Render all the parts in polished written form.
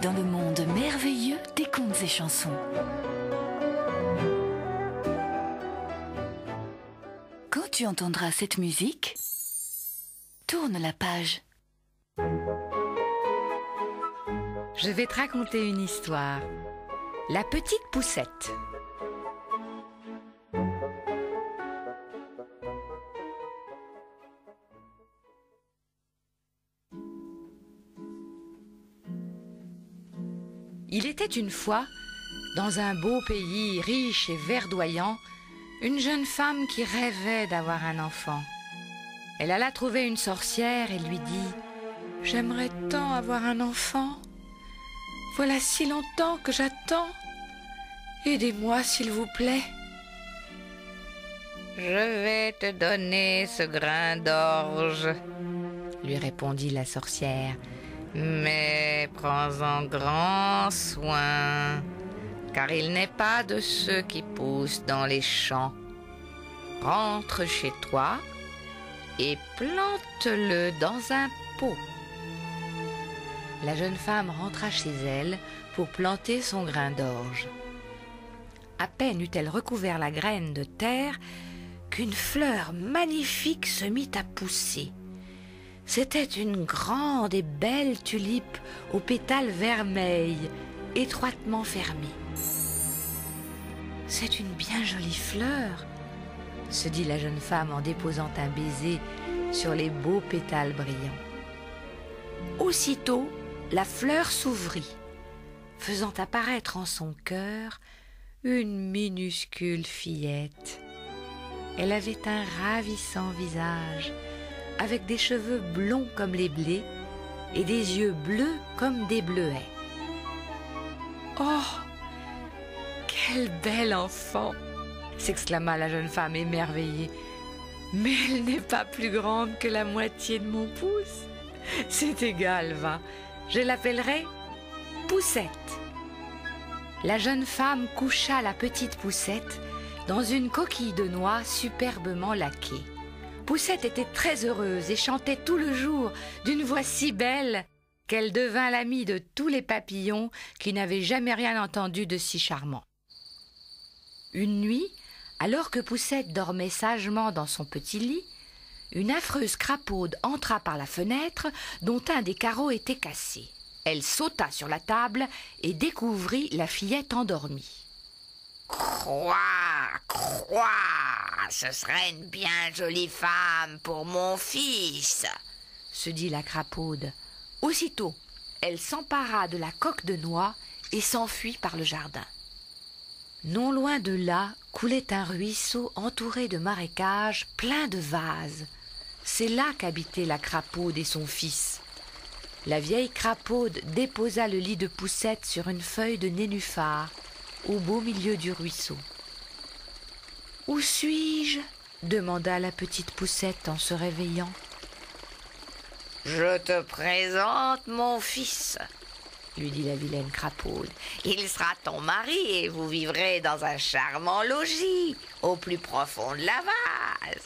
dans le monde merveilleux des contes et chansons. Quand tu entendras cette musique, tourne la page. Je vais te raconter une histoire. La petite poussette. Il était une fois, dans un beau pays riche et verdoyant, une jeune femme qui rêvait d'avoir un enfant. Elle alla trouver une sorcière et lui dit « J'aimerais tant avoir un enfant. Voilà si longtemps que j'attends. Aidez-moi, s'il vous plaît. » « Je vais te donner ce grain d'orge, » lui répondit la sorcière. « Mais prends-en grand soin, car il n'est pas de ceux qui poussent dans les champs. Rentre chez toi et plante-le dans un pot. » La jeune femme rentra chez elle pour planter son grain d'orge. À peine eut-elle recouvert la graine de terre qu'une fleur magnifique se mit à pousser. C'était une grande et belle tulipe aux pétales vermeils, étroitement fermés. « C'est une bien jolie fleur, » se dit la jeune femme en déposant un baiser sur les beaux pétales brillants. Aussitôt, la fleur s'ouvrit, faisant apparaître en son cœur une minuscule fillette. Elle avait un ravissant visage, avec des cheveux blonds comme les blés et des yeux bleus comme des bleuets. « Oh, quel bel enfant !» s'exclama la jeune femme émerveillée. « Mais elle n'est pas plus grande que la moitié de mon pouce. C'est égal, va, je l'appellerai Poussette. » La jeune femme coucha la petite Poussette dans une coquille de noix superbement laquée. Poussette était très heureuse et chantait tout le jour d'une voix si belle qu'elle devint l'amie de tous les papillons qui n'avaient jamais rien entendu de si charmant. Une nuit, alors que Poussette dormait sagement dans son petit lit, une affreuse crapaude entra par la fenêtre dont un des carreaux était cassé. Elle sauta sur la table et découvrit la fillette endormie. « Croix, croix, ce serait une bien jolie femme pour mon fils, » se dit la crapaude. Aussitôt, elle s'empara de la coque de noix et s'enfuit par le jardin. Non loin de là coulait un ruisseau entouré de marécages pleins de vases. C'est là qu'habitaient la crapaude et son fils. La vieille crapaude déposa le lit de Poussette sur une feuille de nénuphar au beau milieu du ruisseau. « Où suis-je » demanda la petite Poussette en se réveillant. « Je te présente mon fils, » lui dit la vilaine crapaude. « Il sera ton mari et vous vivrez dans un charmant logis au plus profond de la vase. »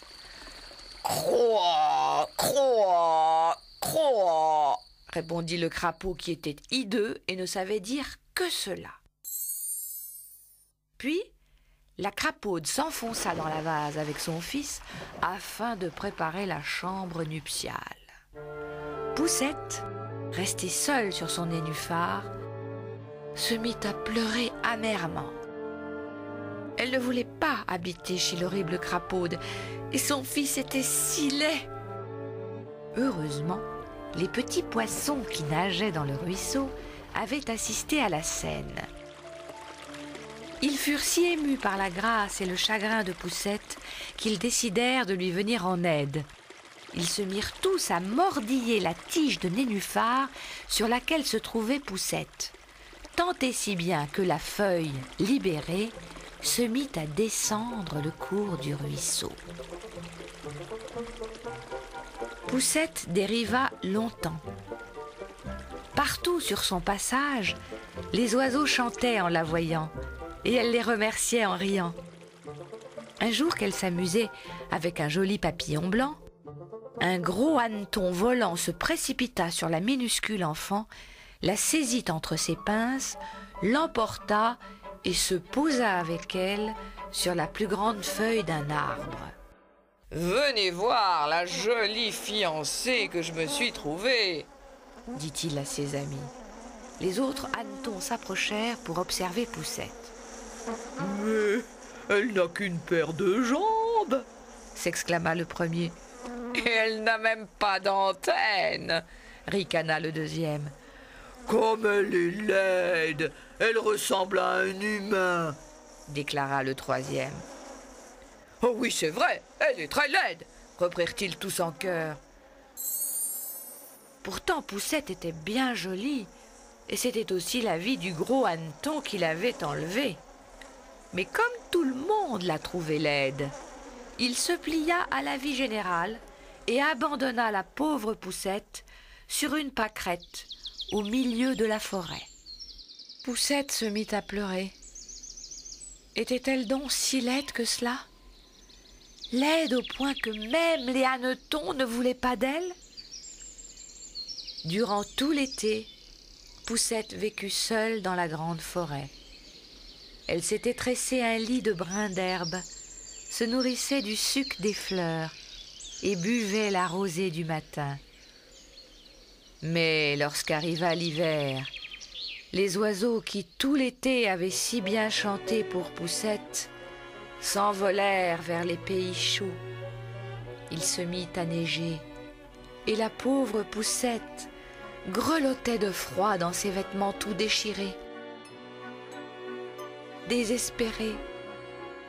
« Croix, croix, croix » répondit le crapaud qui était hideux et ne savait dire que cela. Puis, la crapaude s'enfonça dans la vase avec son fils afin de préparer la chambre nuptiale. Poussette, restée seule sur son nénuphar, se mit à pleurer amèrement. Elle ne voulait pas habiter chez l'horrible crapaude et son fils était si laid. Heureusement, les petits poissons qui nageaient dans le ruisseau avaient assisté à la scène. Ils furent si émus par la grâce et le chagrin de Poussette qu'ils décidèrent de lui venir en aide. Ils se mirent tous à mordiller la tige de nénuphar sur laquelle se trouvait Poussette, tant et si bien que la feuille, libérée, se mit à descendre le cours du ruisseau. Poussette dériva longtemps. Partout sur son passage, les oiseaux chantaient en la voyant, et elle les remerciait en riant. Un jour qu'elle s'amusait avec un joli papillon blanc, un gros hanneton volant se précipita sur la minuscule enfant, la saisit entre ses pinces, l'emporta et se posa avec elle sur la plus grande feuille d'un arbre. « Venez voir la jolie fiancée que je me suis trouvée !» dit-il à ses amis. Les autres hannetons s'approchèrent pour observer Poussette. « Mais elle n'a qu'une paire de jambes !» s'exclama le premier. « Et elle n'a même pas d'antenne !» ricana le deuxième. « Comme elle est laide, elle ressemble à un humain !» déclara le troisième. « Oh oui, c'est vrai, elle est très laide !» reprirent-ils tous en chœur. Pourtant, Poussette était bien jolie, et c'était aussi l'avis du gros hanneton qui l'avait enlevée. Mais comme tout le monde la trouvait laide, il se plia à l'avis général et abandonna la pauvre Poussette sur une pâquerette au milieu de la forêt. Poussette se mit à pleurer. Était-elle donc si laide que cela? Laide au point que même les hannetons ne voulaient pas d'elle? Durant tout l'été, Poussette vécut seule dans la grande forêt. Elle s'était tressé un lit de brins d'herbe, se nourrissait du suc des fleurs et buvait la rosée du matin. Mais lorsqu'arriva l'hiver, les oiseaux qui tout l'été avaient si bien chanté pour Poussette s'envolèrent vers les pays chauds. Il se mit à neiger et la pauvre Poussette grelottait de froid dans ses vêtements tout déchirés. Désespérée,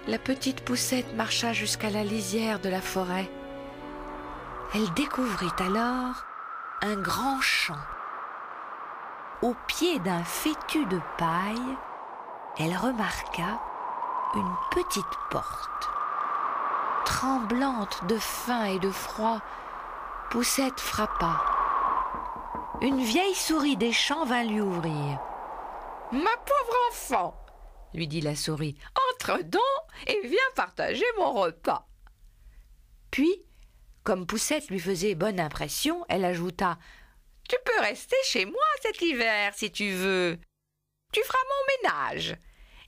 la petite Poussette marcha jusqu'à la lisière de la forêt. Elle découvrit alors un grand champ. Au pied d'un fétu de paille, elle remarqua une petite porte. Tremblante de faim et de froid, Poussette frappa. Une vieille souris des champs vint lui ouvrir. « Ma pauvre enfant !» lui dit la souris. « Entre donc et viens partager mon repas. » Puis, comme Poussette lui faisait bonne impression, elle ajouta: « Tu peux rester chez moi cet hiver si tu veux. Tu feras mon ménage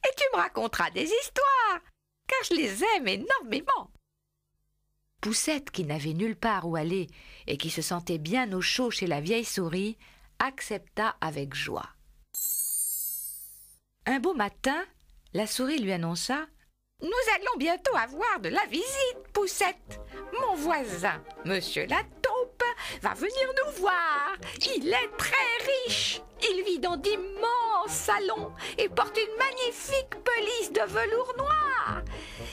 et tu me raconteras des histoires, car je les aime énormément. » Poussette, qui n'avait nulle part où aller et qui se sentait bien au chaud chez la vieille souris, accepta avec joie. Un beau matin, la souris lui annonça: « Nous allons bientôt avoir de la visite, Poussette. Mon voisin, Monsieur la taupe, va venir nous voir. Il est très riche. Il vit dans d'immenses salons et porte une magnifique pelisse de velours noir.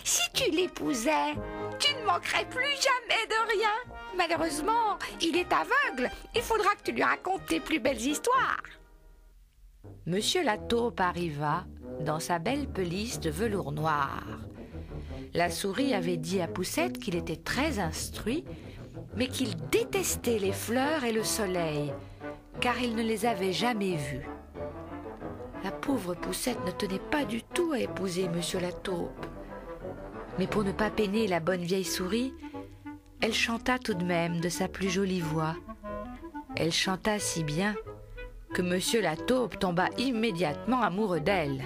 Si tu l'épousais, tu ne manquerais plus jamais de rien. Malheureusement, il est aveugle. Il faudra que tu lui racontes tes plus belles histoires. » Monsieur la taupe arriva dans sa belle pelisse de velours noir. La souris avait dit à Poussette qu'il était très instruit, mais qu'il détestait les fleurs et le soleil, car il ne les avait jamais vues. La pauvre Poussette ne tenait pas du tout à épouser Monsieur la taupe. Mais pour ne pas peiner la bonne vieille souris, elle chanta tout de même de sa plus jolie voix. Elle chanta si bien que Monsieur la taupe tomba immédiatement amoureux d'elle.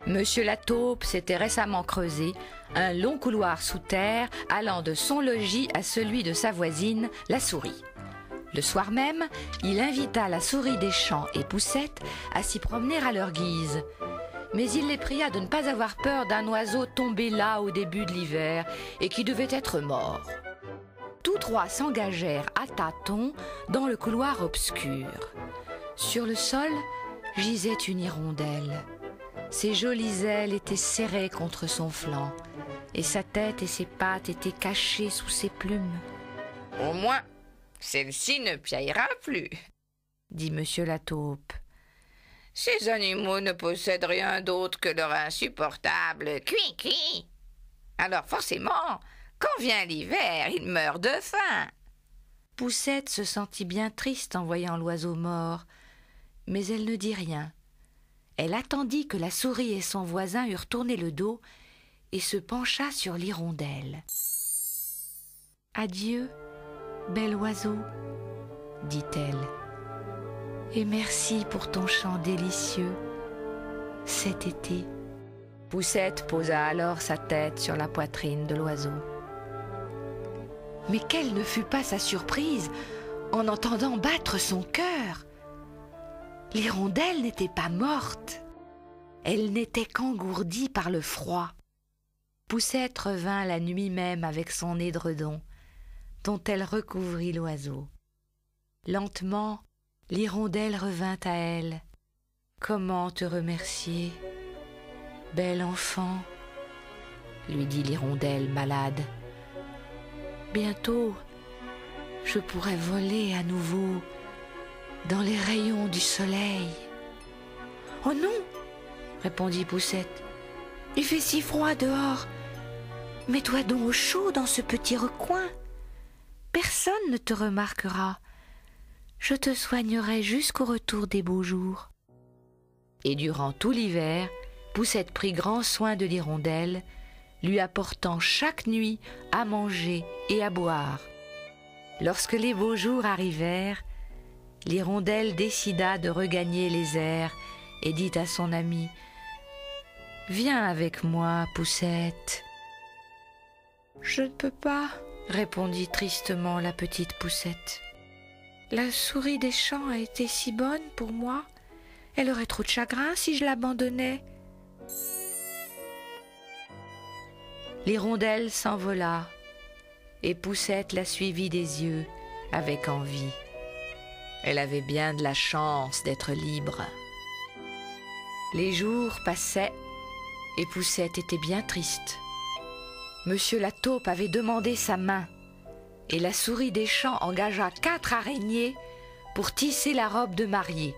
Monsieur la taupe s'était récemment creusé un long couloir sous terre allant de son logis à celui de sa voisine, la souris. Le soir même, il invita la souris des champs et Poussette à s'y promener à leur guise. Mais il les pria de ne pas avoir peur d'un oiseau tombé là au début de l'hiver et qui devait être mort. Tous trois s'engagèrent à tâtons dans le couloir obscur. Sur le sol gisait une hirondelle. Ses jolies ailes étaient serrées contre son flanc, et sa tête et ses pattes étaient cachées sous ses plumes. « Au moins, celle-ci ne piaillera plus, » dit Monsieur la taupe. « Ces animaux ne possèdent rien d'autre que leur insupportable cui-cui. Alors forcément, quand vient l'hiver, ils meurent de faim. » Poussette se sentit bien triste en voyant l'oiseau mort, mais elle ne dit rien. Elle attendit que la souris et son voisin eurent tourné le dos et se pencha sur l'hirondelle. « Adieu, bel oiseau, dit-elle. et merci pour ton chant délicieux cet été. Poussette posa alors sa tête sur la poitrine de l'oiseau. Mais quelle ne fut pas sa surprise en entendant battre son cœur! L'hirondelle n'était pas morte, elle n'était qu'engourdie par le froid. Poussette revint la nuit même avec son édredon, dont elle recouvrit l'oiseau. Lentement, l'hirondelle revint à elle. « Comment te remercier, bel enfant ?» lui dit l'hirondelle malade. « Bientôt, je pourrai voler à nouveau dans les rayons du soleil. »« Oh non !» répondit Poussette. « Il fait si froid dehors. Mets-toi donc au chaud dans ce petit recoin. Personne ne te remarquera. Je te soignerai jusqu'au retour des beaux jours. » Et durant tout l'hiver, Poussette prit grand soin de l'hirondelle, lui apportant chaque nuit à manger et à boire. Lorsque les beaux jours arrivèrent, l'hirondelle décida de regagner les airs et dit à son amie : « Viens avec moi, Poussette. »« Je ne peux pas, » répondit tristement la petite Poussette. « La souris des champs a été si bonne pour moi, elle aurait trop de chagrin si je l'abandonnais. » L'hirondelle s'envola, et Poussette la suivit des yeux avec envie. Elle avait bien de la chance d'être libre. Les jours passaient, et Poussette était bien triste. Monsieur la taupe avait demandé sa main, et la souris des champs engagea 4 araignées pour tisser la robe de mariée.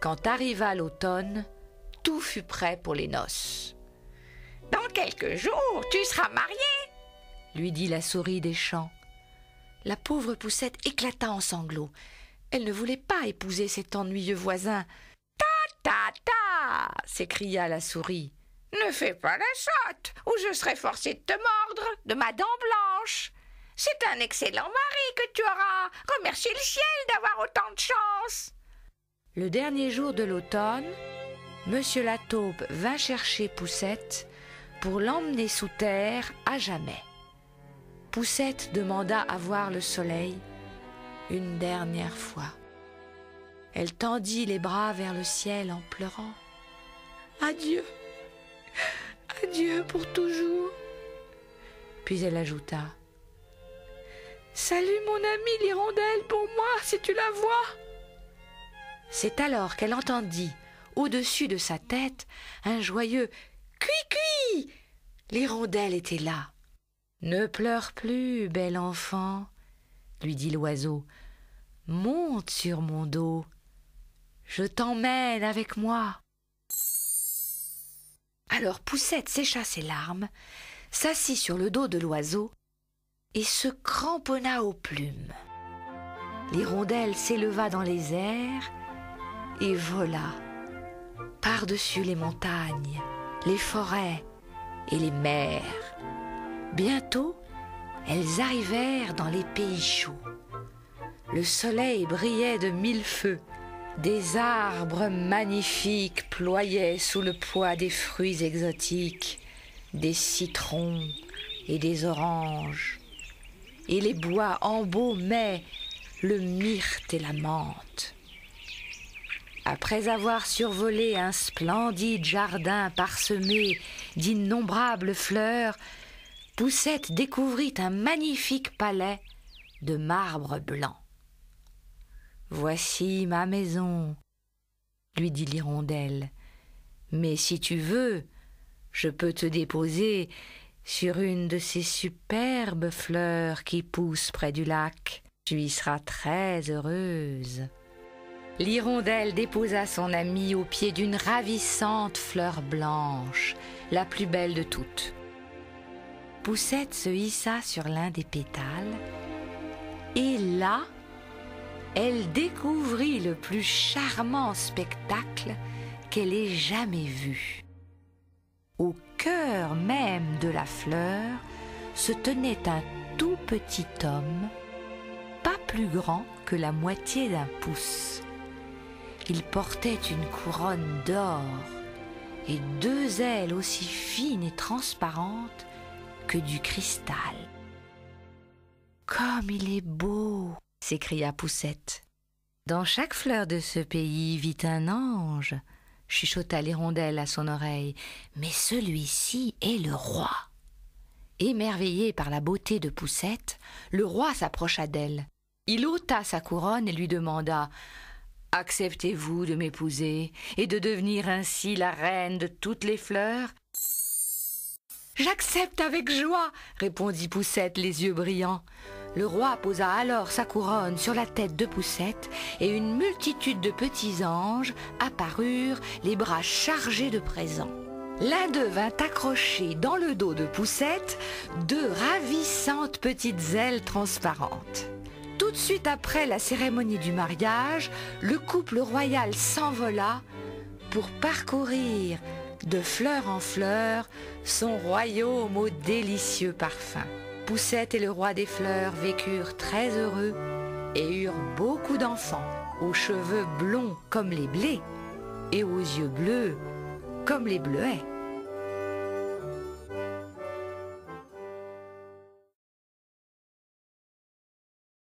Quand arriva l'automne, tout fut prêt pour les noces. « Dans quelques jours, tu seras mariée !» lui dit la souris des champs. La pauvre Poussette éclata en sanglots. Elle ne voulait pas épouser cet ennuyeux voisin. « Ta, ta !» s'écria la souris. « Ne fais pas la sotte, ou je serai forcée de te mordre de ma dent blanche. C'est un excellent mari que tu auras. Remercie le ciel d'avoir autant de chance. » Le dernier jour de l'automne, Monsieur la taupe vint chercher Poussette pour l'emmener sous terre à jamais. Poussette demanda à voir le soleil une dernière fois. Elle tendit les bras vers le ciel en pleurant. « Adieu, adieu pour toujours. » Puis elle ajouta : « Salut mon amie l'hirondelle pour moi si tu la vois. » C'est alors qu'elle entendit, au-dessus de sa tête, un joyeux « Cui-cui !» L'hirondelle était là. « Ne pleure plus, bel enfant, » lui dit l'oiseau. « Monte sur mon dos, je t'emmène avec moi. » Alors Poussette sécha ses larmes, s'assit sur le dos de l'oiseau et se cramponna aux plumes. L'hirondelle s'éleva dans les airs et vola par-dessus les montagnes, les forêts et les mers. Bientôt, elles arrivèrent dans les pays chauds. Le soleil brillait de 1000 feux. Des arbres magnifiques ployaient sous le poids des fruits exotiques, des citrons et des oranges. Et les bois embaumaient le myrte et la menthe. Après avoir survolé un splendide jardin parsemé d'innombrables fleurs, Poussette découvrit un magnifique palais de marbre blanc. « Voici ma maison, » lui dit l'hirondelle. « Mais si tu veux, je peux te déposer sur une de ces superbes fleurs qui poussent près du lac. Tu y seras très heureuse. » L'hirondelle déposa son amie au pied d'une ravissante fleur blanche, la plus belle de toutes. Poussette se hissa sur l'un des pétales, et là, elle découvrit le plus charmant spectacle qu'elle ait jamais vu. Au cœur même de la fleur se tenait un tout petit homme, pas plus grand que la moitié d'un pouce. qu'il portait une couronne d'or et 2 ailes aussi fines et transparentes que du cristal. « Comme il est beau !» s'écria Poussette. « Dans chaque fleur de ce pays vit un ange !» chuchota l'hirondelle à son oreille. « Mais celui-ci est le roi !» Émerveillé par la beauté de Poussette, le roi s'approcha d'elle. Il ôta sa couronne et lui demanda « Acceptez-vous de m'épouser et de devenir ainsi la reine de toutes les fleurs ?» « J'accepte avec joie !» répondit Poussette, les yeux brillants. Le roi posa alors sa couronne sur la tête de Poussette et une multitude de petits anges apparurent, les bras chargés de présents. L'un d'eux vint accrocher dans le dos de Poussette 2 ravissantes petites ailes transparentes. Tout de suite après la cérémonie du mariage, le couple royal s'envola pour parcourir de fleur en fleur son royaume aux délicieux parfums. Poussette et le roi des fleurs vécurent très heureux et eurent beaucoup d'enfants, aux cheveux blonds comme les blés et aux yeux bleus comme les bleuets.